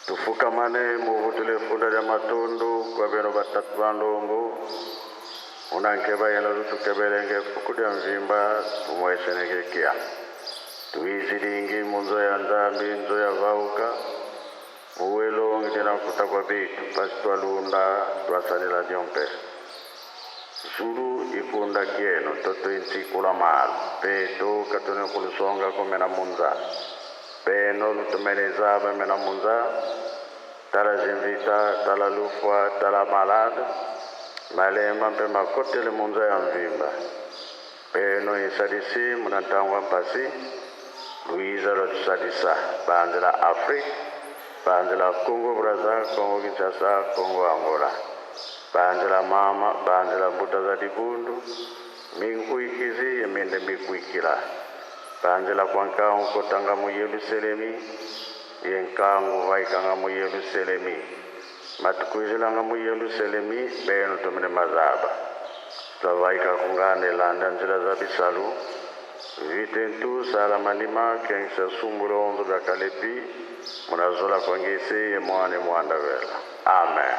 tufukamane muvutule funda lya matundu kwa beno batatu bandongo unankeba yena lutukebelenge fukudya mvimba tumwesenekekia tuizilingi munzo ya nzambi nzo ya vauka muwelongi tena kutakwa bitu pasi twalunda twasalila dyompe zulu ikunda kieno toto intikula malu peto katone kulusonga komena munza peno lutumeleza bemena munza tala zinvita tala lufwa tala malada malema mpe makotele munza ya mvimba peno insadisi munantangwa mpasi luiza lotusadisa banze la Afrika banze la Congo Brazza Congo Kinshasa Congo Angola banze la mama banze la mbuta za dibundu minkuikizi yemende mikuikila banze la kwankangu kotanga mu Yerusalemi yenkangu vaikanga mu Yerusalemi matukuizilanga mu Yerusalemi beno tumene mazaba tavaika kungane landa nzila za bisalu vitentu sala manima kengsa sumulo onzo da kalepi munazola kwangese ye mwane mwanda vela amen.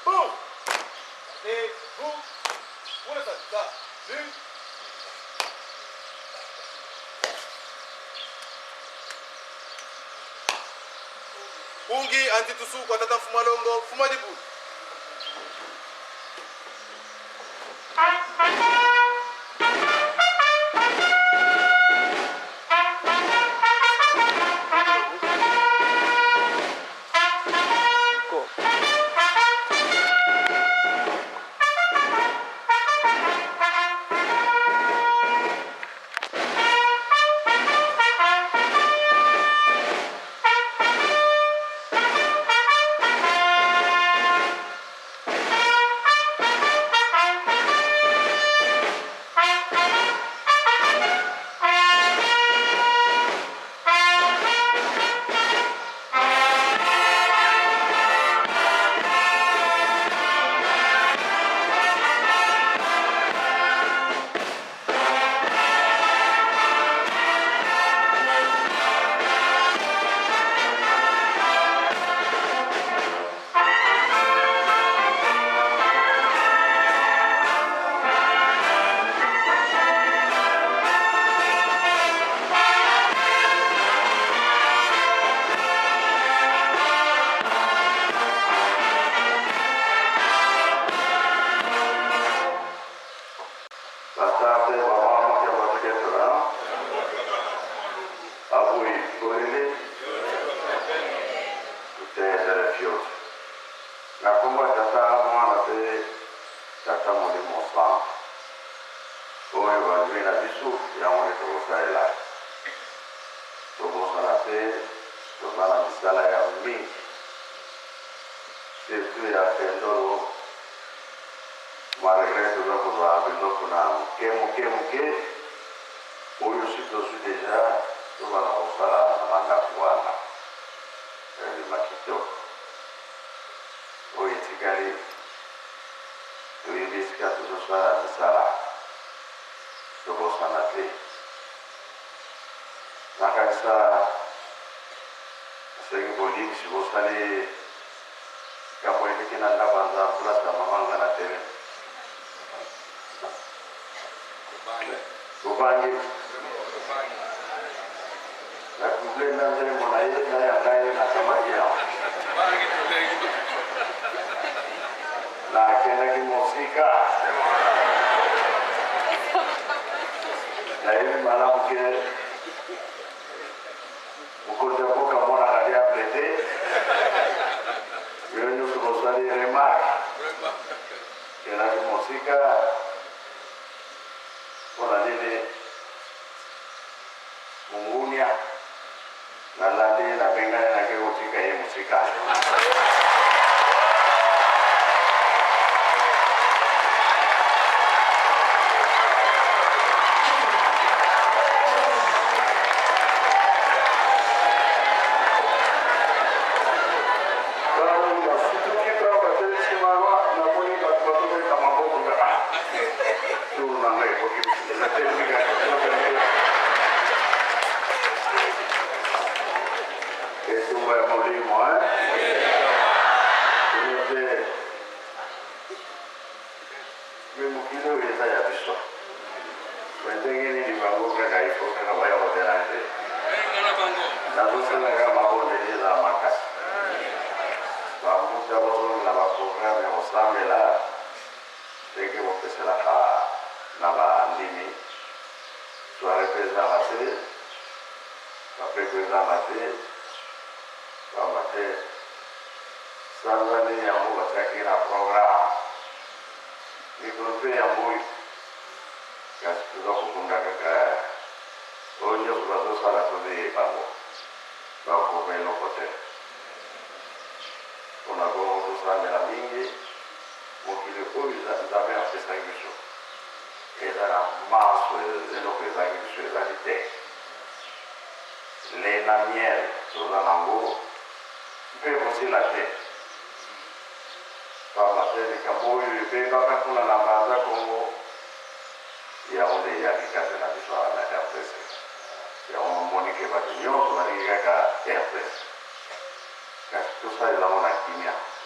Boum! Et vous, voilà ça, une. Ungi antitusu kwa tata Fumalongo, Fumadibu.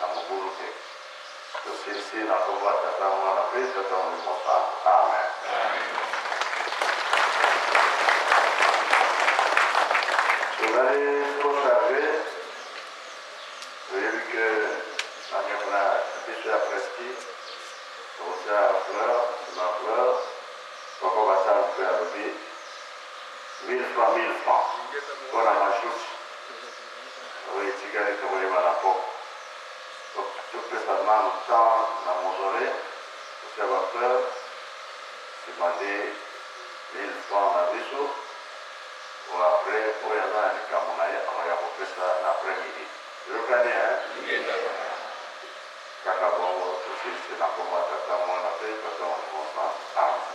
na muguruke tusisi na kuwa Tata Mwana Kristo Mungu Mwana. Amen. Vous allez conserver, vous avez vu que la mienne a été presque, on a la fleur, on va faire le bit, 1000 francs, pour la majoute. Oui, tu gagnes comme les malapos. Donc, tu peux seulement le temps dans mon oreille, observateur, demander 1000 francs à bisou. Ou après, pour y aller, comme on a fait ça l'après-midi. Je connais, hein? Kaka bongo, c'est la pomme à Tata Mwana Kristo Mungu Mwana. Amen.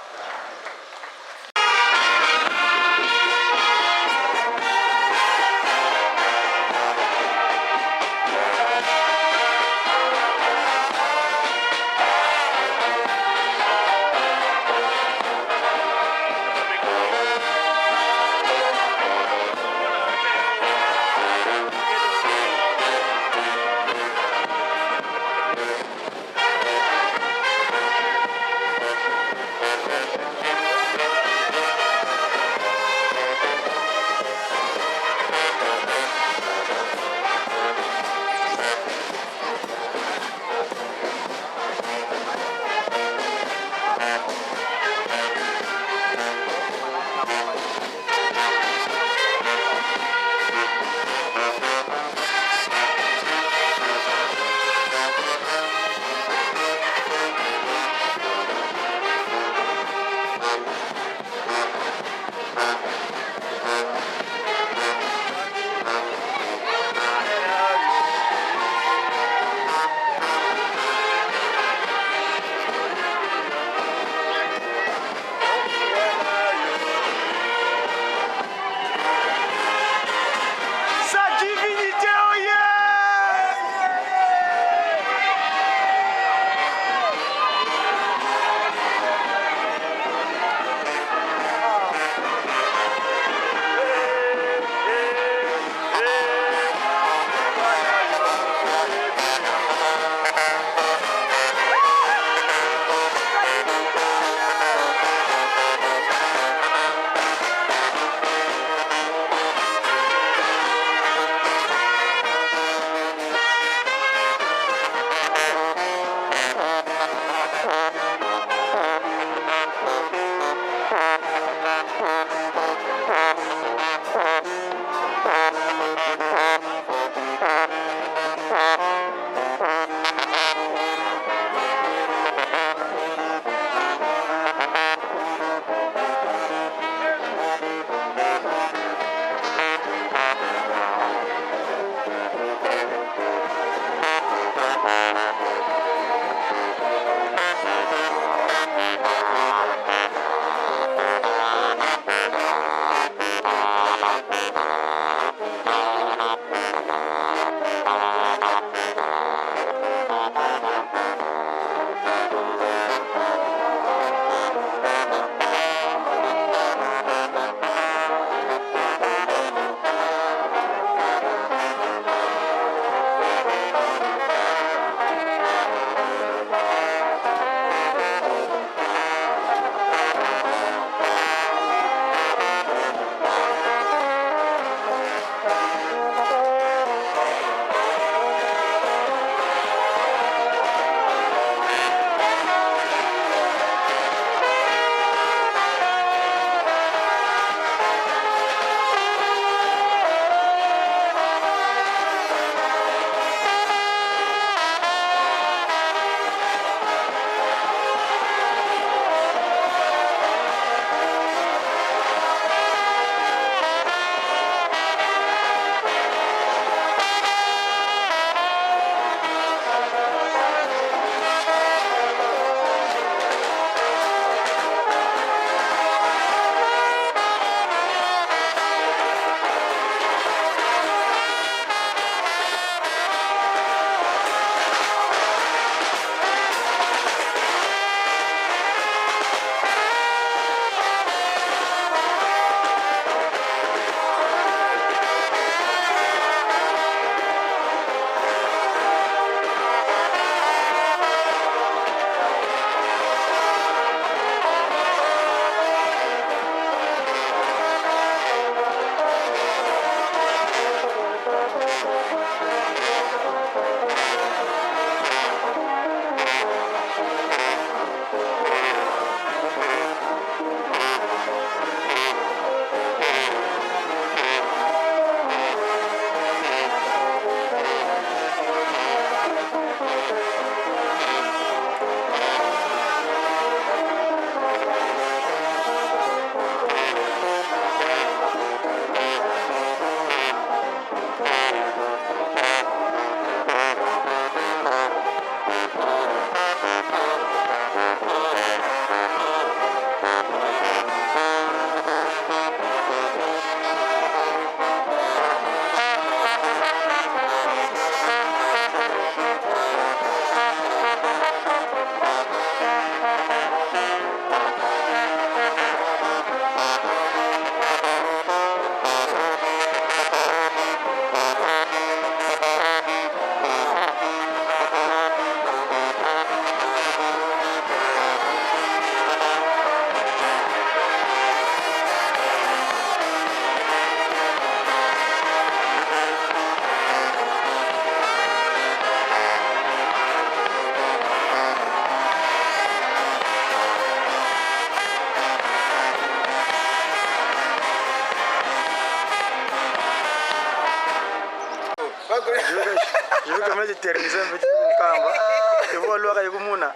lwaka yekumuna.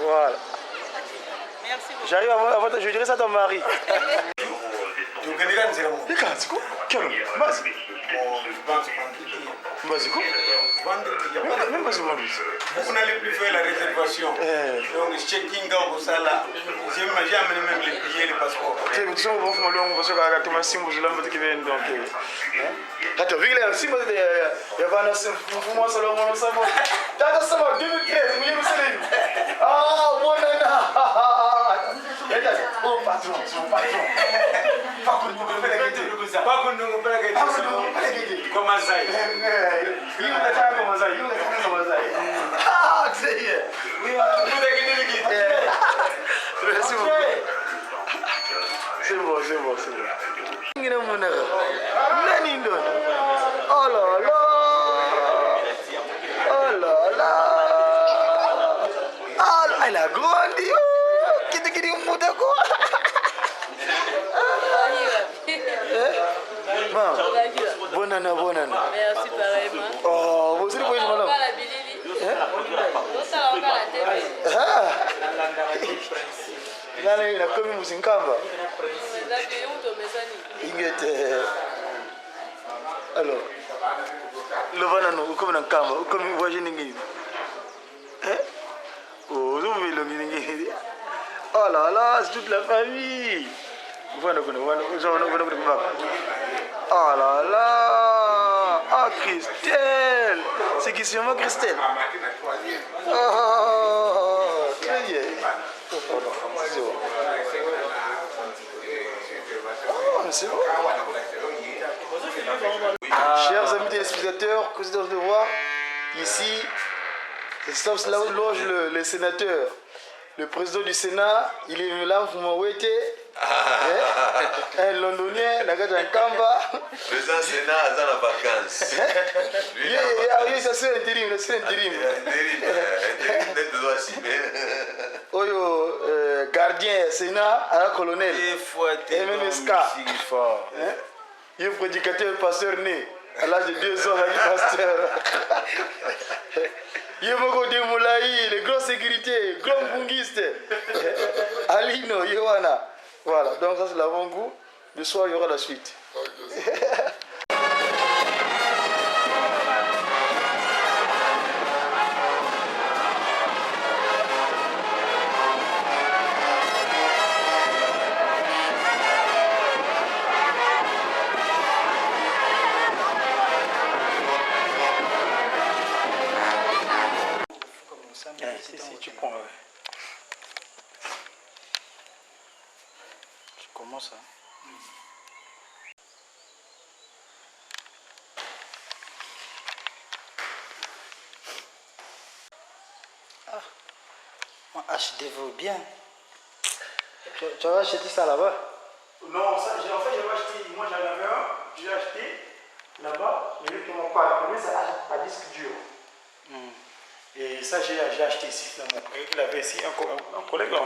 Voilà. Merci beaucoup. J'arrive à votre... Je dirais ça à ton mari. Les gars, c'est quoi? Quel homme? Vas-y. Vas-y, quoi? Même pas souvent. On n'allait plus faire la réservation. Donc, checking out ça là. J'ai amené même les billets, les passeports. Tu sais, on va faire long parce que tu m'as simbo je l'ai qui vient donc. Attends, vu que là simbo il y a pas un moi seulement mon simbo. T'as ça en 2013, mais je sais. Ah, mon nana. Oh patron, son patron. Pas qu'on nous fait la gueule. Pas qu'on nous fait la gueule. Comment ça? Il y a des gens comme ça, il y a des gens comme ça. Ah, tu sais. Oui, vous avez gagné le guide. Merci beaucoup. C'est bon, c'est bon, c'est bon. Ngi na mona. Nani ndo? Oh là là. Oh là là. Ah, elle a grandi. Kiti muda ko. Bonana, bonana. Merci pareillement. Oh, vous êtes bonne madame. Nani na komi musinkamba. Ingete. Alors. Le banano, comme dans kamba, comme voyage ningi. Oh, vous voulez le ningi. Oh là là, c'est toute la famille. Voilà, oh là là. Ah, Christelle. C'est qui c'est moi, Christelle? Oh, très bien. C'est bon. Chers amis téléspectateurs, que c'est de voir ici, c'est là où loge le sénateur. Le président du Sénat, il est là pour m'envoyer. Un Londonien, un Kamba. Le président Sénat dans la vacance. Oui, ça c'est intérim, c'est intérim. Intérim d'être de Oyo, gardien Sénat à la colonel. MMSK. Il est prédicateur pasteur né à l'âge de 2 ans, il est pasteur. Yemoko de Moulaï, les grosses sécurités, grands bungistes. Alino, Yohana. Voilà, donc ça c'est l'avant-goût. Le soir, il y aura la suite. Si tu prends, tu commences. Ah, mon HD vaut bien. Tu vas acheter ça là-bas? Non, ça, en fait, j'avais acheté, moi j'en avais un, j'ai acheté là-bas, mais lui qui m'ont pas, mais c'est à disque dur. Et ça, j'ai acheté ici, finalement. Il avait ici un collègue là.